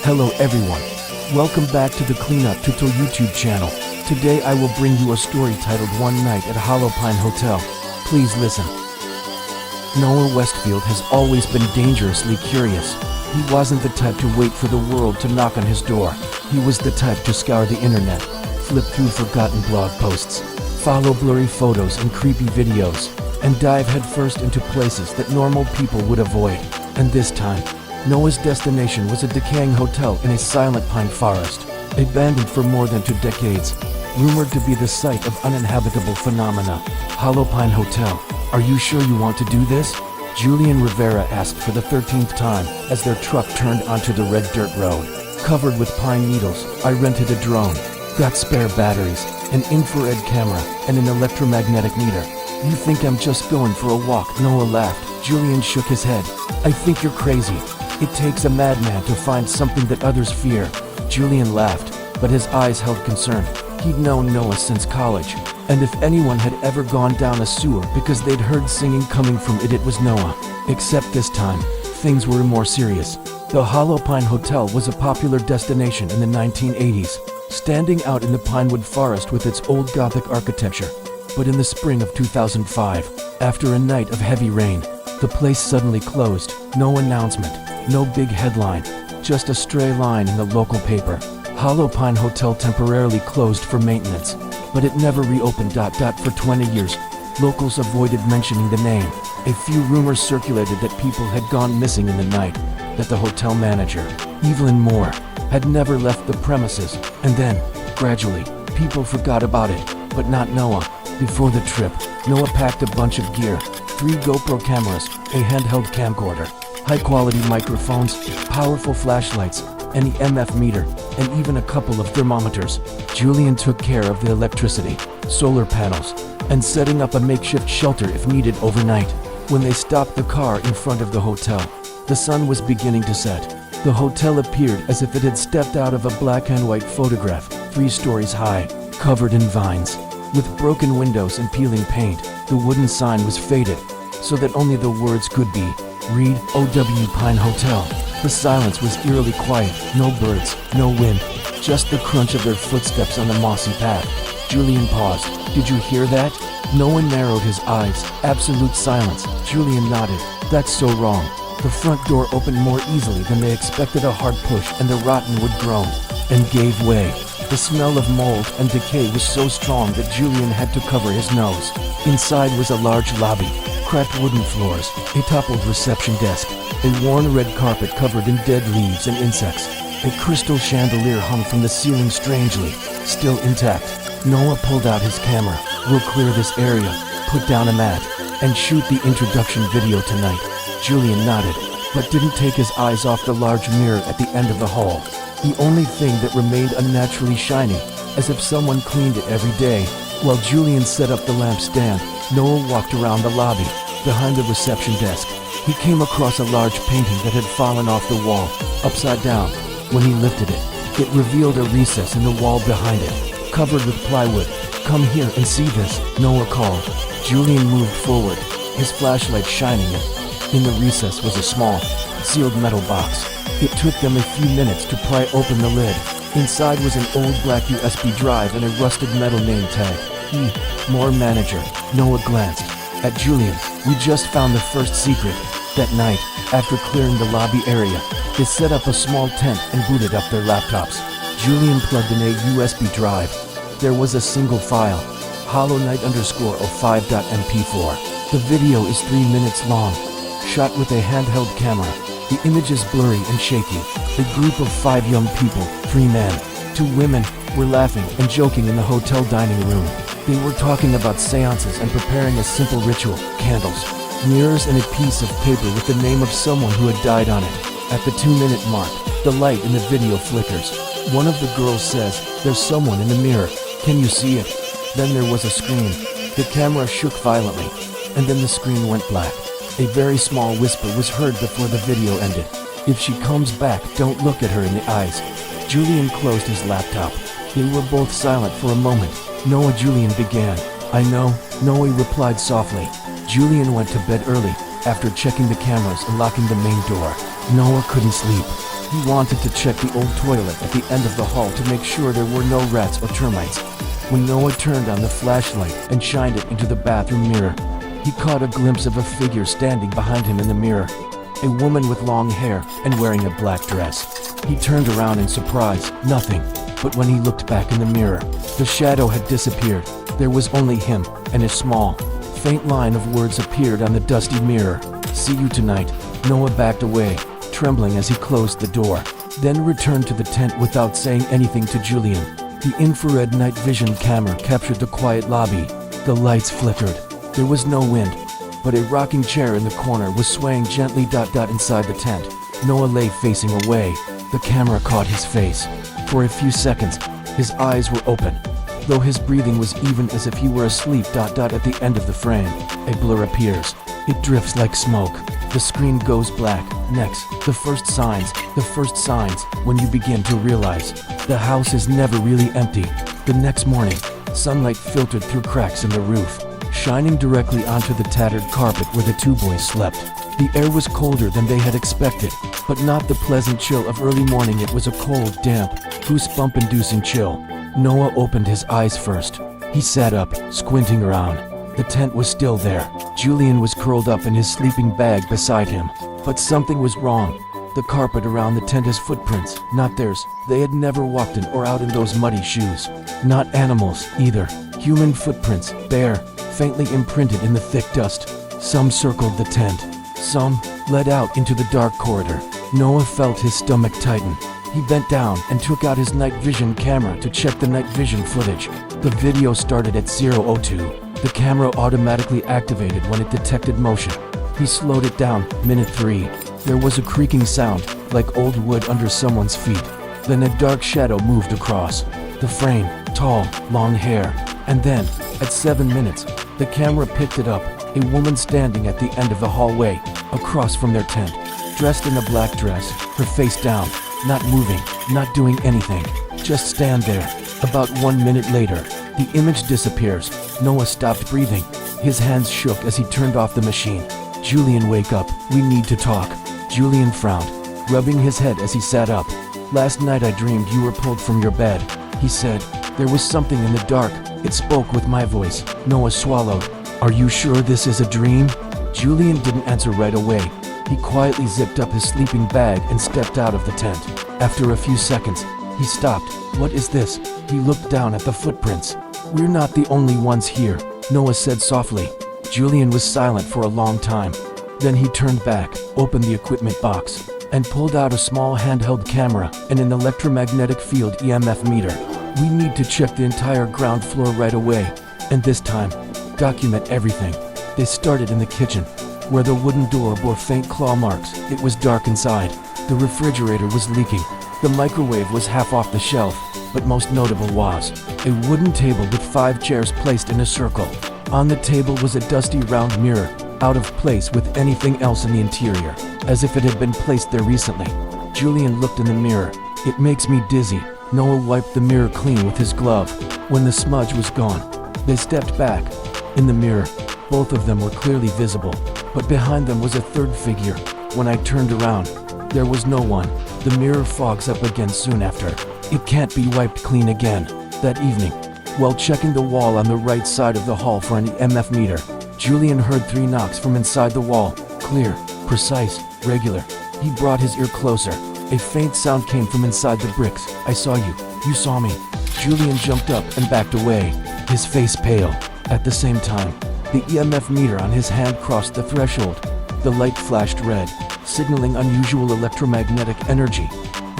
Hello everyone. Welcome back to the Cleanup Tuto YouTube channel. Today I will bring you a story titled One Night at Hollow Pine Hotel. Please listen. Noah Westfield has always been dangerously curious. He wasn't the type to wait for the world to knock on his door. He was the type to scour the internet, flip through forgotten blog posts, follow blurry photos and creepy videos, and dive headfirst into places that normal people would avoid. And this time, Noah's destination was a decaying hotel in a silent pine forest, abandoned for more than 2 decades, rumored to be the site of uninhabitable phenomena. Hollow Pine Hotel, are you sure you want to do this? Julian Rivera asked for the 13th time as their truck turned onto the red dirt road. Covered with pine needles, I rented a drone, got spare batteries, an infrared camera, and an electromagnetic meter. You think I'm just going for a walk? Noah laughed. Julian shook his head. I think you're crazy. It takes a madman to find something that others fear. Julian laughed, but his eyes held concern. He'd known Noah since college, and if anyone had ever gone down a sewer because they'd heard singing coming from it, it was Noah. Except this time, things were more serious. The Hollow Pine Hotel was a popular destination in the 1980s, standing out in the pinewood forest with its old Gothic architecture. But in the spring of 2005, after a night of heavy rain, the place suddenly closed. No announcement, no big headline, just a stray line in the local paper. Hollow Pine Hotel temporarily closed for maintenance, but it never reopened. For 20 years, locals avoided mentioning the name. A few rumors circulated that people had gone missing in the night, that the hotel manager, Evelyn Moore, had never left the premises, and then, gradually, people forgot about it, but not Noah. Before the trip, Noah packed a bunch of gear, 3 GoPro cameras, a handheld camcorder, high-quality microphones, powerful flashlights, an EMF meter, and even a couple of thermometers. Julian took care of the electricity, solar panels, and setting up a makeshift shelter if needed overnight. When they stopped the car in front of the hotel, the sun was beginning to set. The hotel appeared as if it had stepped out of a black and white photograph, 3 stories high, covered in vines. With broken windows and peeling paint, the wooden sign was faded, so that only the words could be, "Read OW Pine Hotel." The silence was eerily quiet, no birds, no wind, just the crunch of their footsteps on the mossy path. Julian paused. Did you hear that? Noah narrowed his eyes. Absolute silence. Julian nodded. That's so wrong. The front door opened more easily than they expected. A hard push and the rotten wood groaned and gave way. The smell of mold and decay was so strong that Julian had to cover his nose. Inside was a large lobby, cracked wooden floors, a toppled reception desk, a worn red carpet covered in dead leaves and insects. A crystal chandelier hung from the ceiling strangely, still intact. Noah pulled out his camera. We'll clear this area, put down a mat, and shoot the introduction video tonight. Julian nodded, but didn't take his eyes off the large mirror at the end of the hall. The only thing that remained unnaturally shiny, as if someone cleaned it every day. While Julian set up the lampstand, Noah walked around the lobby, behind the reception desk. He came across a large painting that had fallen off the wall, upside down. When he lifted it, it revealed a recess in the wall behind it, covered with plywood. Come here and see this, Noah called. Julian moved forward, his flashlight shining in the recess was a small, sealed metal box. It took them a few minutes to pry open the lid. Inside was an old black USB drive and a rusted metal name tag. Moore manager. Noah glanced at Julian. We just found the first secret. That night, after clearing the lobby area, they set up a small tent and booted up their laptops. Julian plugged in a USB drive. There was a single file, hollownight_05.mp4. The video is 3 minutes long, shot with a handheld camera. The image is blurry and shaky. A group of 5 young people, 3 men, 2 women, were laughing and joking in the hotel dining room. They were talking about seances and preparing a simple ritual, candles, mirrors and a piece of paper with the name of someone who had died on it. At the 2-minute mark, the light in the video flickers. One of the girls says, "There's someone in the mirror. Can you see it?" Then there was a scream. The camera shook violently, and then the screen went black. A very small whisper was heard before the video ended. "If she comes back, don't look at her in the eyes." Julian closed his laptop. They were both silent for a moment. Julian began. "I know," Noah replied softly. Julian went to bed early, After checking the cameras and locking the main door, Noah couldn't sleep. He wanted to check the old toilet at the end of the hall to make sure there were no rats or termites. When Noah turned on the flashlight and shined it into the bathroom mirror, he caught a glimpse of a figure standing behind him in the mirror. A woman with long hair and wearing a black dress. He turned around in surprise, nothing. But when he looked back in the mirror, the shadow had disappeared. There was only him, and a small, faint line of words appeared on the dusty mirror. "See you tonight." Noah backed away, trembling as he closed the door, then returned to the tent without saying anything to Julian. The infrared night vision camera captured the quiet lobby. The lights flickered. There was no wind, but a rocking chair in the corner was swaying gently inside the tent. Noah lay facing away. The camera caught his face. For a few seconds, his eyes were open, though his breathing was even as if he were asleep. At the end of the frame, a blur appears. It drifts like smoke. The screen goes black. Next, the first signs when you begin to realize the house is never really empty. The next morning, sunlight filtered through cracks in the roof, shining directly onto the tattered carpet where the two boys slept. The air was colder than they had expected, but not the pleasant chill of early morning. It was a cold, damp, goosebump-inducing chill. Noah opened his eyes first. He sat up, squinting around. The tent was still there. Julian was curled up in his sleeping bag beside him. But something was wrong. The carpet around the tent has footprints, not theirs. They had never walked in or out in those muddy shoes. Not animals, either. Human footprints, bare, faintly imprinted in the thick dust. Some circled the tent. Some led out into the dark corridor. Noah felt his stomach tighten. He bent down and took out his night vision camera to check the night vision footage. The video started at 0:02. The camera automatically activated when it detected motion. He slowed it down, minute 3. There was a creaking sound, like old wood under someone's feet. Then a dark shadow moved across the frame, tall, long hair. And then, at 7 minutes, the camera picked it up. A woman standing at the end of the hallway, across from their tent, dressed in a black dress, her face down, not moving, not doing anything, just stand there. About 1 minute later, the image disappears. Noah stopped breathing. His hands shook as he turned off the machine. "Julian, wake up. We need to talk." Julian frowned, rubbing his head as he sat up. "Last night I dreamed you were pulled from your bed," he said. "There was something in the dark. It spoke with my voice." Noah swallowed. "Are you sure this is a dream?" Julian didn't answer right away. He quietly zipped up his sleeping bag and stepped out of the tent. After a few seconds, he stopped. "What is this?" He looked down at the footprints. "We're not the only ones here," Noah said softly. Julian was silent for a long time. Then he turned back, opened the equipment box, and pulled out a small handheld camera and an electromagnetic field EMF meter. "We need to check the entire ground floor right away, and this time, document everything." They started in the kitchen, where the wooden door bore faint claw marks. It was dark inside. The refrigerator was leaking. The microwave was half off the shelf, but most notable was a wooden table with 5 chairs placed in a circle. On the table was a dusty round mirror, out of place with anything else in the interior, as if it had been placed there recently. Julian looked in the mirror. "It makes me dizzy." Noah wiped the mirror clean with his glove. When the smudge was gone, they stepped back. In the mirror, both of them were clearly visible, but behind them was a third figure. When I turned around, there was no one. The mirror fogs up again soon after. It can't be wiped clean again. That evening, while checking the wall on the right side of the hall for an EMF meter, Julian heard 3 knocks from inside the wall. Clear, precise, regular. He brought his ear closer. A faint sound came from inside the bricks. "I saw you. You saw me." Julian jumped up and backed away, his face pale. At the same time, the EMF meter on his hand crossed the threshold. The light flashed red, signaling unusual electromagnetic energy.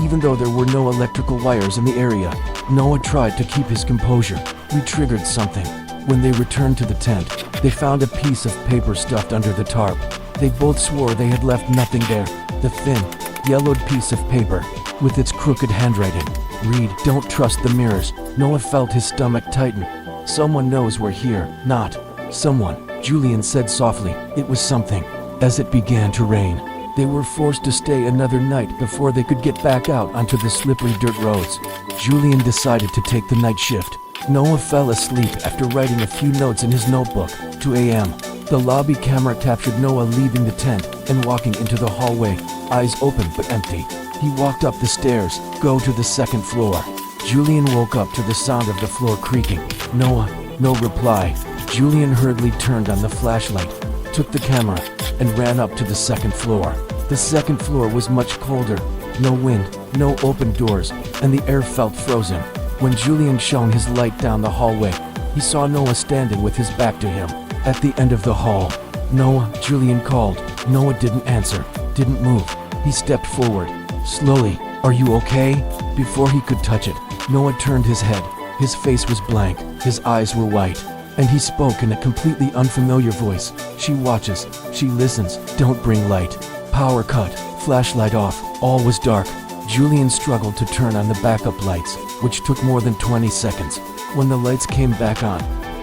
Even though there were no electrical wires in the area, Noah tried to keep his composure. "We triggered something." When they returned to the tent, they found a piece of paper stuffed under the tarp. They both swore they had left nothing there. The thin, yellowed piece of paper, with its crooked handwriting, read, "Don't trust the mirrors." Noah felt his stomach tighten. "Someone knows we're here." "Not someone," Julian said softly. "It was something." As it began to rain, they were forced to stay another night before they could get back out onto the slippery dirt roads. Julian decided to take the night shift. Noah fell asleep after writing a few notes in his notebook. 2 a.m. The lobby camera captured Noah leaving the tent and walking into the hallway, eyes open but empty. He walked up the stairs, go to the second floor. Julian woke up to the sound of the floor creaking. Noah, no reply. Julian hurriedly turned on the flashlight, took the camera, and ran up to the second floor. The second floor was much colder. No wind, no open doors, and the air felt frozen. When Julian shone his light down the hallway, he saw Noah standing with his back to him. At the end of the hall, Noah, Julian called. Noah didn't answer, didn't move. He stepped forward. Slowly, "Are you okay?" Before he could touch it, Noah turned his head. His face was blank, his eyes were white, and he spoke in a completely unfamiliar voice. "She watches, she listens, don't bring light. Power cut, flashlight off, all was dark." Julian struggled to turn on the backup lights, which took more than 20 seconds. When the lights came back on,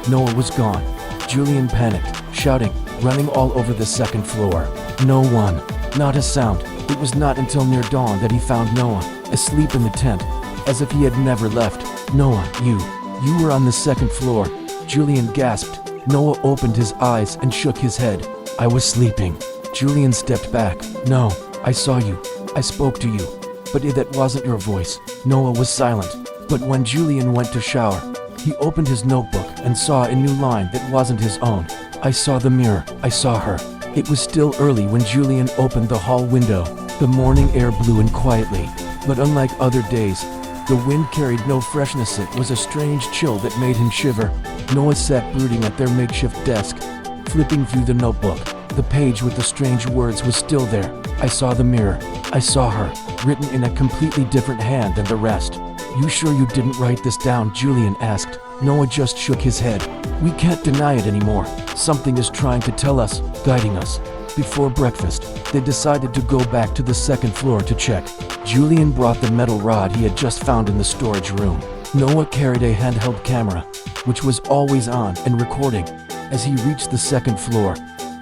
Noah was gone. Julian panicked, shouting, running all over the second floor. No one, not a sound. It was not until near dawn that he found Noah, asleep in the tent, as if he had never left. "Noah, you were on the second floor." Julian gasped. Noah opened his eyes and shook his head. "I was sleeping." Julian stepped back. "No, I saw you. I spoke to you. But that wasn't your voice." Noah was silent. But when Julian went to shower, he opened his notebook and saw a new line that wasn't his own. "I saw the mirror. I saw her." It was still early when Julian opened the hall window. The morning air blew in quietly, but unlike other days, the wind carried no freshness. It was a strange chill that made him shiver. Noah sat brooding at their makeshift desk, flipping through the notebook. The page with the strange words was still there. "I saw the mirror. I saw her," written in a completely different hand than the rest. "You sure you didn't write this down?" Julian asked. Noah just shook his head. "We can't deny it anymore. Something is trying to tell us, guiding us." Before breakfast, they decided to go back to the second floor to check. Julian brought the metal rod he had just found in the storage room. Noah carried a handheld camera, which was always on and recording. As he reached the second floor,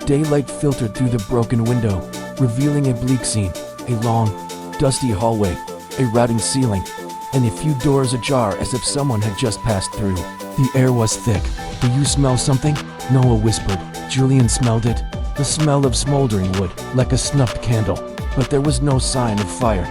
daylight filtered through the broken window, revealing a bleak scene. A long, dusty hallway, a rotting ceiling, and a few doors ajar as if someone had just passed through. The air was thick. "Do you smell something?" Noah whispered. Julian smelled it. The smell of smoldering wood, like a snuffed candle. But there was no sign of fire.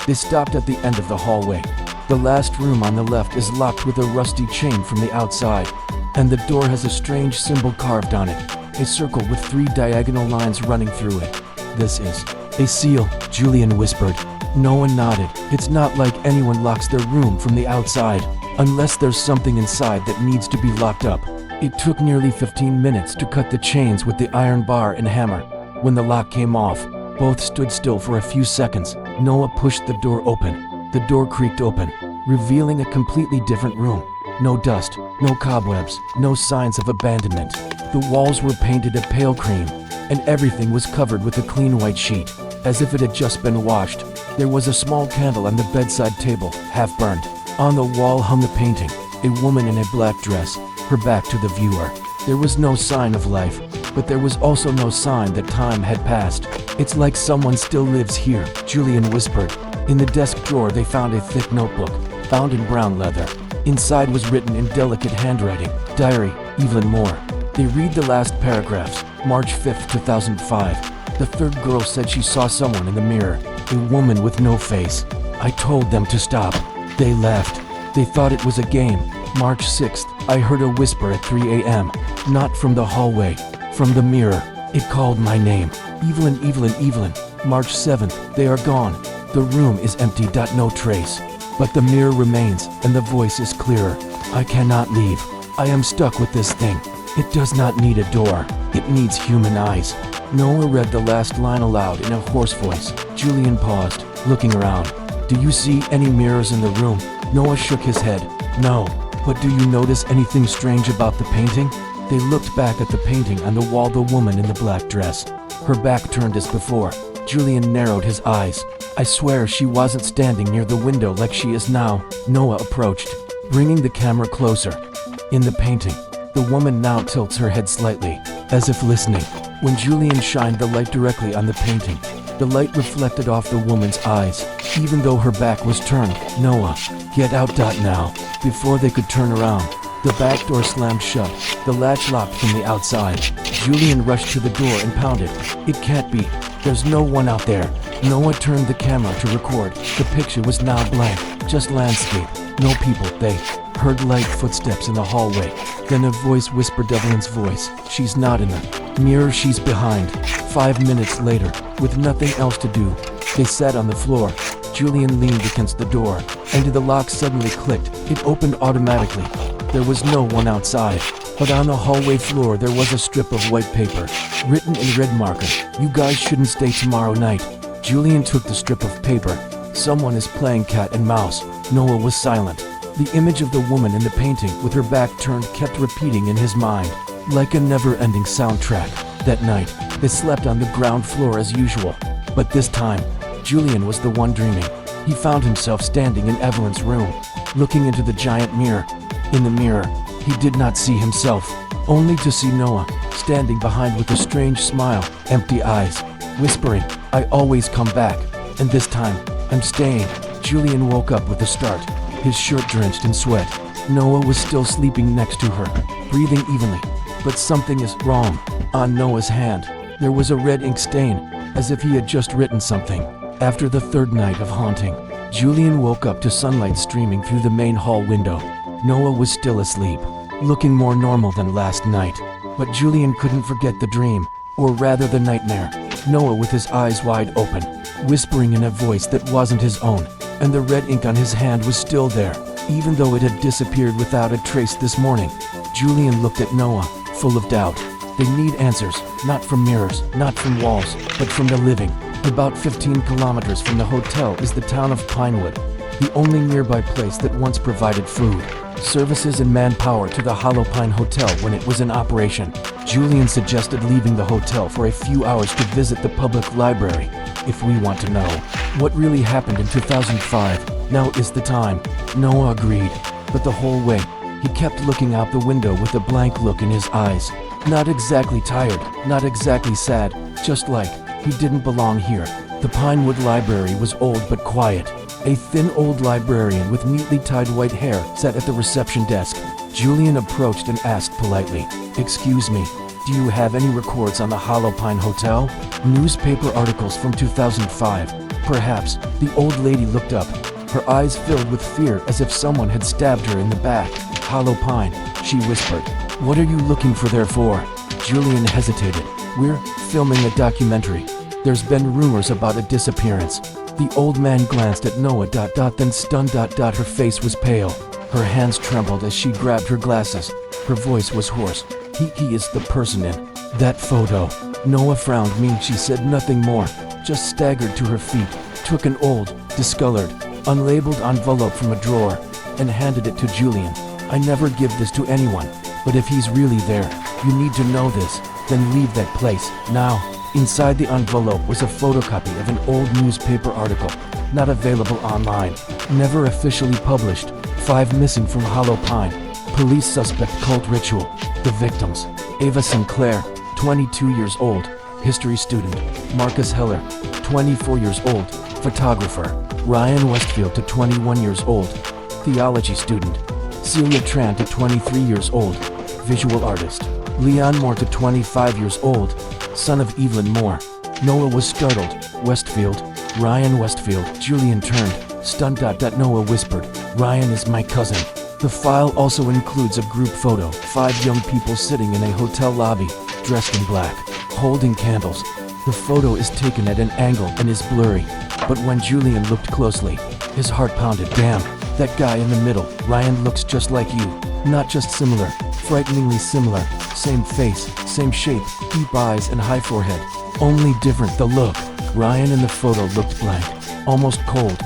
They stopped at the end of the hallway. The last room on the left is locked with a rusty chain from the outside, and the door has a strange symbol carved on it, a circle with 3 diagonal lines running through it. "This is a seal," Julian whispered. Noah nodded. "It's not like anyone locks their room from the outside, unless there's something inside that needs to be locked up." It took nearly 15 minutes to cut the chains with the iron bar and hammer. When the lock came off, both stood still for a few seconds. Noah pushed the door open. The door creaked open, revealing a completely different room. No dust, no cobwebs, no signs of abandonment. The walls were painted a pale cream, and everything was covered with a clean white sheet, as if it had just been washed. There was a small candle on the bedside table, half burned. On the wall hung a painting, a woman in a black dress, her back to the viewer. There was no sign of life, but there was also no sign that time had passed. "It's like someone still lives here," Julian whispered. In the desk drawer they found a thick notebook, bound in brown leather. Inside was written in delicate handwriting, "Diary, Evelyn Moore." They read the last paragraphs. March 5, 2005. The third girl said she saw someone in the mirror, a woman with no face. "I told them to stop. They left. They thought it was a game." March 6th, I heard a whisper at 3 a.m. Not from the hallway, from the mirror. It called my name. "Evelyn, Evelyn, Evelyn." March 7th, they are gone. The room is empty. No trace. But the mirror remains, and the voice is clearer. "I cannot leave. I am stuck with this thing. It does not need a door. It needs human eyes." Noah read the last line aloud in a hoarse voice. Julian paused, looking around. "Do you see any mirrors in the room?" Noah shook his head. "No. But do you notice anything strange about the painting?" They looked back at the painting on the wall. The woman in the black dress, her back turned as before. Julian narrowed his eyes. "I swear she wasn't standing near the window like she is now." Noah approached, bringing the camera closer. In the painting, the woman now tilts her head slightly, as if listening. When Julian shined the light directly on the painting, the light reflected off the woman's eyes, even though her back was turned. "Noah, get out." Now, before they could turn around, The back door slammed shut, the latch locked from the outside. Julian rushed to the door and pounded. It can't be. There's no one out there. Noah turned the camera to record. The picture was now blank, just landscape. No people. They heard light footsteps in the hallway. Then a voice whispered Evelyn's voice. She's not in the mirror, she's behind. 5 minutes later, with nothing else to do, they sat on the floor. Julian leaned against the door, and the lock suddenly clicked. It opened automatically. There was no one outside, but on the hallway floor there was a strip of white paper, written in red marker. You guys shouldn't stay tomorrow night. Julian took the strip of paper. Someone is playing cat and mouse. Noah was silent. The image of the woman in the painting with her back turned kept repeating in his mind, like a never-ending soundtrack. That night, they slept on the ground floor as usual. But this time, Julian was the one dreaming. He found himself standing in Evelyn's room, looking into the giant mirror. In the mirror, he did not see himself, only to see Noah, standing behind with a strange smile, empty eyes, whispering, I always come back, and this time, I'm staying. Julian woke up with a start, his shirt drenched in sweat. Noah was still sleeping next to her, breathing evenly. But something is wrong. On Noah's hand, there was a red ink stain, as if he had just written something. After the third night of haunting, Julian woke up to sunlight streaming through the main hall window. Noah was still asleep, looking more normal than last night. But Julian couldn't forget the dream, or rather the nightmare. Noah with his eyes wide open, whispering in a voice that wasn't his own, and the red ink on his hand was still there, even though it had disappeared without a trace this morning. Julian looked at Noah, full of doubt. They need answers, not from mirrors, not from walls, but from the living. About 15 kilometers from the hotel is the town of Pinewood, the only nearby place that once provided food, services and manpower to the Hollow Pine Hotel when it was in operation. Julian suggested leaving the hotel for a few hours to visit the public library. If we want to know what really happened in 2005, now is the time. Noah agreed, but the whole way, he kept looking out the window with a blank look in his eyes. Not exactly tired, not exactly sad, just like he didn't belong here. The Pinewood Library was old but quiet. A thin old librarian with neatly tied white hair sat at the reception desk. Julian approached and asked politely, "Excuse me, do you have any records on the Hollow Pine Hotel? Newspaper articles from 2005, perhaps?" The old lady looked up, her eyes filled with fear as if someone had stabbed her in the back. "Hollow Pine," she whispered. "What are you looking for there for?" Julian hesitated. "We're filming a documentary. There's been rumors about a disappearance." The old man glanced at Noah, then stunned. Her face was pale. Her hands trembled as she grabbed her glasses. Her voice was hoarse. He is the person in that photo." Noah frowned. She said nothing more, just staggered to her feet, took an old, discolored, unlabeled envelope from a drawer, and handed it to Julian. "I never give this to anyone, but if he's really there, you need to know this, then leave that place, now." Inside the envelope was a photocopy of an old newspaper article, not available online, never officially published. 5 missing from Hollow Pine. Police suspect cult ritual. The victims: Ava Sinclair, 22 years old, history student; Marcus Heller, 24 years old, photographer; Ryan Westfield, 21 years old, theology student; Celia Tran, 23 years old, visual artist; Leon Moore, 25 years old, son of Evelyn Moore. Noah was startled. "Westfield? Ryan Westfield?" Julian turned, stunned. Noah whispered, "Ryan is my cousin." The file also includes a group photo, 5 young people sitting in a hotel lobby, dressed in black, holding candles. The photo is taken at an angle and is blurry, but when Julian looked closely, his heart pounded. "Damn, that guy in the middle, Ryan, looks just like you. Not just similar, frighteningly similar. Same face, same shape, deep eyes and high forehead. Only different the look." Ryan in the photo looked blank, almost cold.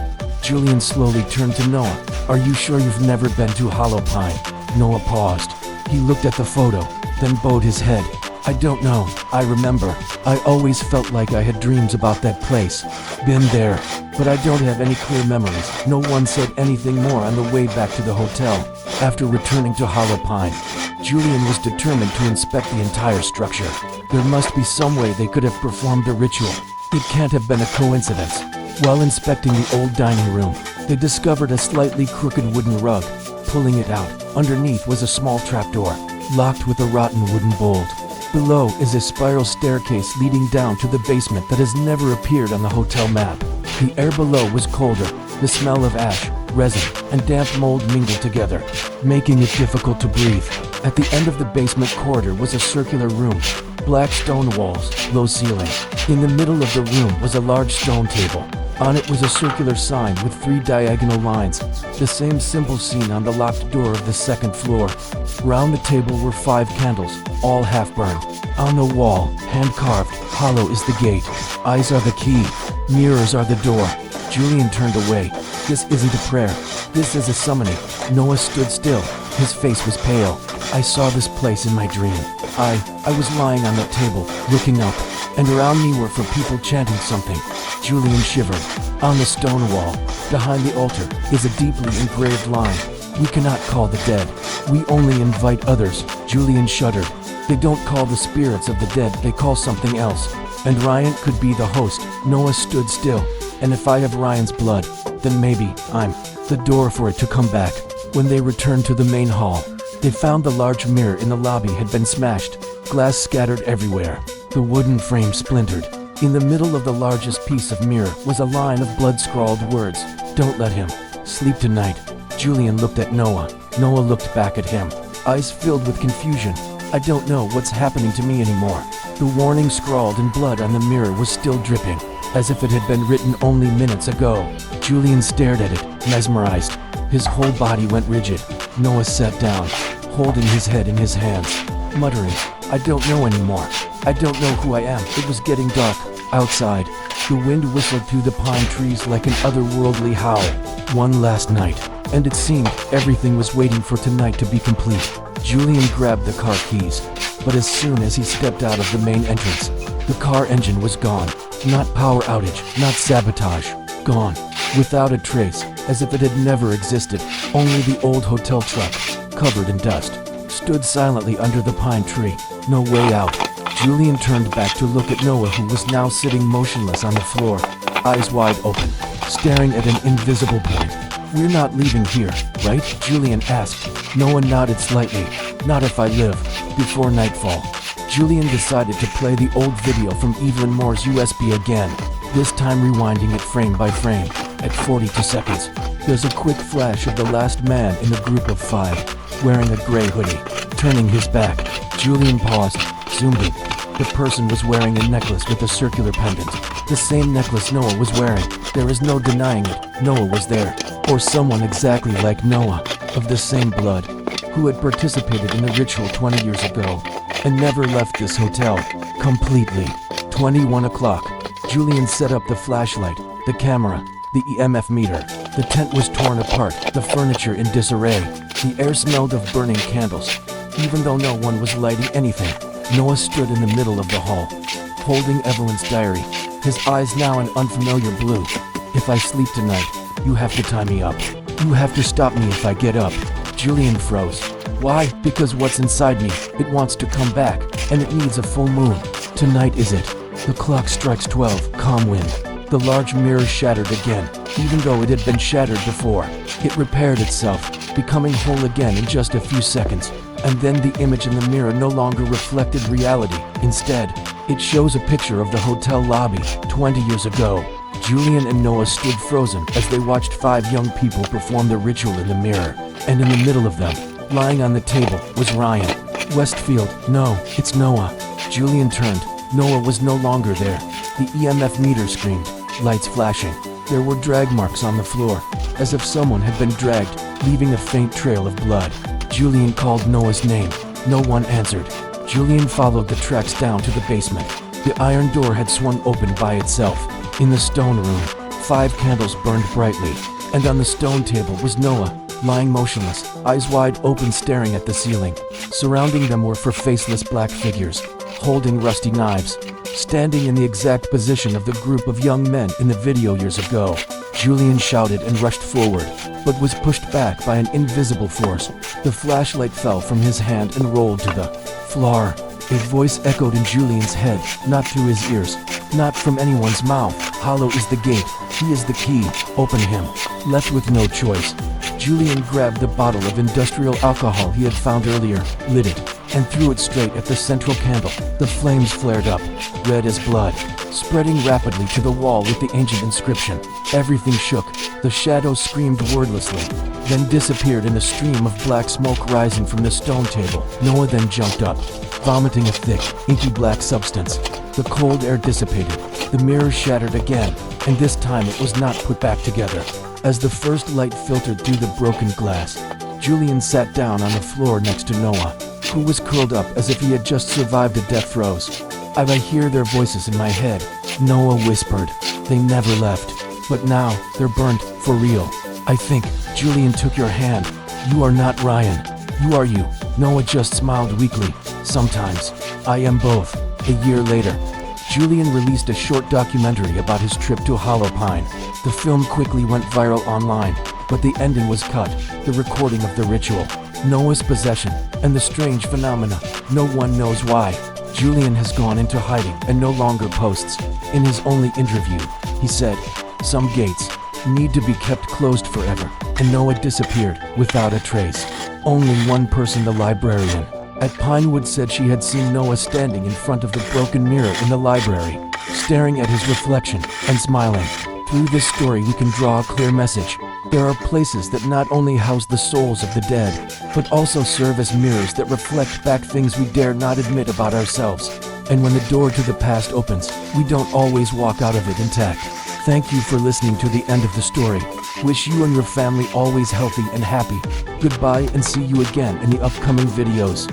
Julian slowly turned to Noah. "Are you sure you've never been to Hollow Pine?" Noah paused. He looked at the photo, then bowed his head. "I don't know. I remember. I always felt like I had dreams about that place. Been there. But I don't have any clear memories." No one said anything more on the way back to the hotel. After returning to Hollow Pine, Julian was determined to inspect the entire structure. There must be some way they could have performed the ritual. It can't have been a coincidence. While inspecting the old dining room, they discovered a slightly crooked wooden rug. Pulling it out, Underneath was a small trapdoor, locked with a rotten wooden bolt. Below is a spiral staircase leading down to the basement that has never appeared on the hotel map. The air below was colder. The smell of ash, resin, and damp mold mingled together, making it difficult to breathe. At the end of the basement corridor was a circular room. Black stone walls, low ceiling. In the middle of the room was a large stone table. On it was a circular sign with 3 diagonal lines, the same symbol seen on the locked door of the second floor. Round the table were 5 candles, all half-burned. On the wall, hand-carved, hollow is the gate. Eyes are the key. Mirrors are the door. Julian turned away. This isn't a prayer. This is a summoning. Noah stood still. His face was pale. I saw this place in my dream. I was lying on that table, looking up, and around me were 4 people chanting something. Julian shivered. On the stone wall, behind the altar, is a deeply engraved line. We cannot call the dead. We only invite others. Julian shuddered. They don't call the spirits of the dead, they call something else. And Ryan could be the host. Noah stood still. And if I have Ryan's blood, then maybe I'm the door for it to come back. When they returned to the main hall, they found the large mirror in the lobby had been smashed, glass scattered everywhere. The wooden frame splintered. In the middle of the largest piece of mirror was a line of blood-scrawled words. Don't let him sleep tonight. Julian looked at Noah. Noah looked back at him, eyes filled with confusion. I don't know what's happening to me anymore. The warning scrawled in blood on the mirror was still dripping, as if it had been written only minutes ago. Julian stared at it, mesmerized. His whole body went rigid. Noah sat down, holding his head in his hands, muttering, I don't know anymore. I don't know who I am. It was getting dark. Outside, the wind whistled through the pine trees like an otherworldly howl. One last night, and it seemed everything was waiting for tonight to be complete. Julian grabbed the car keys, but as soon as he stepped out of the main entrance, the car engine was gone. Not power outage, not sabotage. Gone. Without a trace, as if it had never existed. Only the old hotel truck, covered in dust, stood silently under the pine tree. No way out. Julian turned back to look at Noah, who was now sitting motionless on the floor, eyes wide open, staring at an invisible point. We're not leaving here, right? Julian asked. Noah nodded slightly. Not if I live. Before nightfall. Julian decided to play the old video from Evelyn Moore's USB again, this time rewinding it frame by frame. At 42 seconds, there's a quick flash of the last man in the group of 5, wearing a gray hoodie, turning his back. Julian paused, zoomed in. The person was wearing a necklace with a circular pendant. The same necklace Noah was wearing. There is no denying it. Noah was there. Or someone exactly like Noah, of the same blood, who had participated in the ritual 20 years ago, and never left this hotel, completely. 21 o'clock. Julian set up the flashlight, the camera, the EMF meter. The tent was torn apart, the furniture in disarray. The air smelled of burning candles. Even though no one was lighting anything, Noah stood in the middle of the hall, holding Evelyn's diary, his eyes now an unfamiliar blue. If I sleep tonight, you have to tie me up. You have to stop me if I get up. Julian froze. Why? Because what's inside me, it wants to come back, and it needs a full moon. Tonight is it. The clock strikes 12, calm wind. The large mirror shattered again, even though it had been shattered before. It repaired itself, becoming whole again in just a few seconds. And then the image in the mirror no longer reflected reality. Instead, it shows a picture of the hotel lobby 20 years ago. Julian and Noah stood frozen as they watched 5 young people perform the ritual in the mirror. And in the middle of them, lying on the table, was Ryan. Westfield, no, it's Noah. Julian turned. Noah was no longer there. The EMF meter screamed, lights flashing. There were drag marks on the floor, as if someone had been dragged, leaving a faint trail of blood. Julian called Noah's name. No one answered. Julian followed the tracks down to the basement. The iron door had swung open by itself. In the stone room, 5 candles burned brightly, and on the stone table was Noah, lying motionless, eyes wide open staring at the ceiling. Surrounding them were 4 faceless black figures, holding rusty knives, standing in the exact position of the group of young men in the video years ago. Julian shouted and rushed forward, but was pushed back by an invisible force. The flashlight fell from his hand and rolled to the floor. A voice echoed in Julian's head, not through his ears, not from anyone's mouth. Hollow is the gate, he is the key, open him. Left with no choice, Julian grabbed the bottle of industrial alcohol he had found earlier, lit it, and threw it straight at the central candle. The flames flared up, red as blood, spreading rapidly to the wall with the ancient inscription. Everything shook. The shadows screamed wordlessly, then disappeared in a stream of black smoke rising from the stone table. Noah then jumped up, vomiting a thick, inky black substance. The cold air dissipated, the mirror shattered again, and this time it was not put back together. As the first light filtered through the broken glass, Julian sat down on the floor next to Noah, who was curled up as if he had just survived a death throes. I hear their voices in my head, Noah whispered. They never left, but now they're burnt for real. I think Julian took your hand. You are not Ryan. You are you. Noah just smiled weakly. Sometimes I am both. A year later, Julian released a short documentary about his trip to Hollow Pine. The film quickly went viral online, but the ending was cut. The recording of the ritual, Noah's possession, and the strange phenomena. No one knows why. Julian has gone into hiding and no longer posts. In his only interview, he said, "Some gates need to be kept closed forever," and Noah disappeared without a trace. Only one person, the librarian at Pinewood, said she had seen Noah standing in front of the broken mirror in the library, staring at his reflection and smiling. Through this story we can draw a clear message. There are places that not only house the souls of the dead, but also serve as mirrors that reflect back things we dare not admit about ourselves. And when the door to the past opens, we don't always walk out of it intact. Thank you for listening to the end of the story. Wish you and your family always healthy and happy. Goodbye and see you again in the upcoming videos.